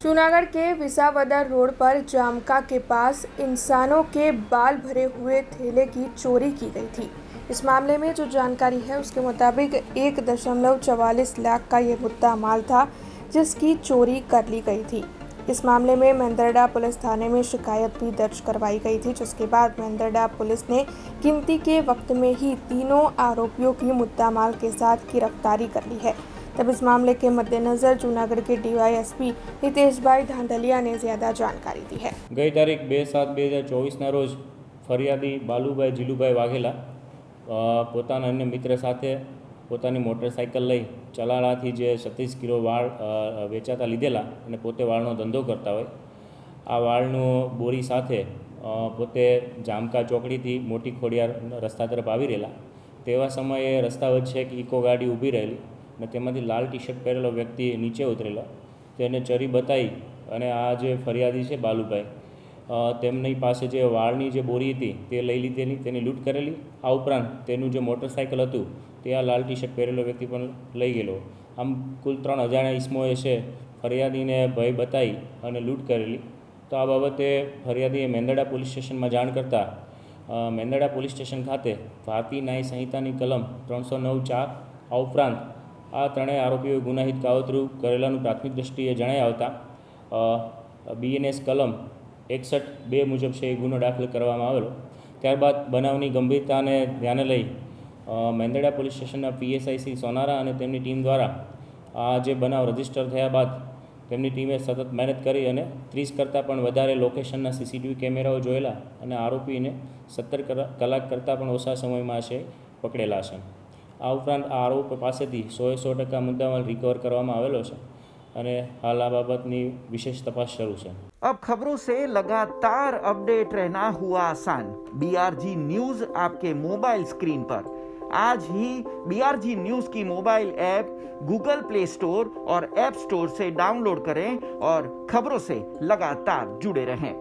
जूनागढ़ के विसावदर रोड पर जामका के पास इंसानों के बाल भरे हुए थैले की चोरी की गई थी। इस मामले में जो जानकारी है उसके मुताबिक 1.44 लाख का ये मुद्दा माल था जिसकी चोरी कर ली गई थी। इस मामले में मेंदरडा पुलिस थाने में शिकायत भी दर्ज करवाई गई थी, जिसके बाद मेंदरडा पुलिस ने गिनती के वक्त में ही तीनों आरोपियों की मुद्दा माल के साथ गिरफ्तारी कर ली है। तब इस मामले के मद्देनजर जूनागढ़ के DYSP हितेशभाई धांधलिया ने ज्यादा जानकारी दी है। गई तारीख 2/7/2024 रोज फरियादी बालुभाई जीलुभाई वाघेला પોતાના અન્ય મિત્ર સાથે પોતાની મોટરસાઇકલ લઈ ચલાળાથી જે 36 કિલો વાળ વેચાતા લીધેલા અને પોતે વાળનો ધંધો કરતા હોય, આ વાળનું બોરી સાથે પોતે જામકા ચોકડીથી મોટી ખોડિયાર રસ્તા તરફ આવી રહેલા તેવા સમયે રસ્તા વચ્ચે એક ઇકો ગાડી ઊભી રહેલી અને તેમાંથી લાલ ટી-શર્ટ પહેરેલો વ્યક્તિ નીચે ઉતરેલો, તેને ચરી બતાવી અને આ જે ફરિયાદી છે બાલુભાઈ તેમની પાસે જે વાળની જે બોરી હતી તે લઈ લીધેલી, તેની લૂંટ કરેલી। આ ઉપરાંત તેનું જે મોટરસાઇકલ હતું તે આ લાલ ટી-શર્ટ પહેરેલો વ્યક્તિ પણ લઈ ગયેલો। આમ કુલ 3 અજાણ્યા ઇસમોએ છે ફરિયાદીને ભય બતાવી અને લૂંટ કરેલી। તો આ બાબતે ફરિયાદીએ મેંદરડા પોલીસ સ્ટેશનમાં જાણ કરતાં મેંદરડા પોલીસ સ્ટેશન ખાતે ભારતીય ન્યાય સંહિતાની કલમ 309(4) આ ઉપરાંત આ ત્રણેય આરોપીઓએ ગુનાહિત કાવતરું કરેલાનું પ્રાથમિક દ્રષ્ટિએ જણાઈ આવતા BNS કલમ 61(2) મુજબ છે એ ગુનો દાખલ કરવામાં આવેલો। ત્યારબાદ બનાવની ગંભીરતાને ધ્યાને લઈ મેંદરડા પોલીસ સ્ટેશનના PSI શ્રી સોનારા અને તેમની ટીમ દ્વારા આ જે બનાવ રજીસ્ટર થયા બાદ તેમની ટીમે સતત મહેનત કરી અને 30 કરતાં પણ વધારે લોકેશનના CCTV કેમેરાઓ જોયેલા અને આરોપીને 17 કલાક કરતાં પણ ઓછા સમયમાં છે પકડેલા છે। આ ઉપરાંત આ આરોપી પાસેથી 100% મુદ્દામાલ રિકવર કરવામાં આવેલો છે અને હાલ આ બાબતની વિશેષ તપાસ શરૂ છે। अब खबरों से लगातार अपडेट रहना हुआ आसान। BRG न्यूज आपके मोबाइल स्क्रीन पर। आज ही BRG न्यूज की mobile app Google play store और ऐप स्टोर से डाउनलोड करें और खबरों से लगातार जुड़े रहें।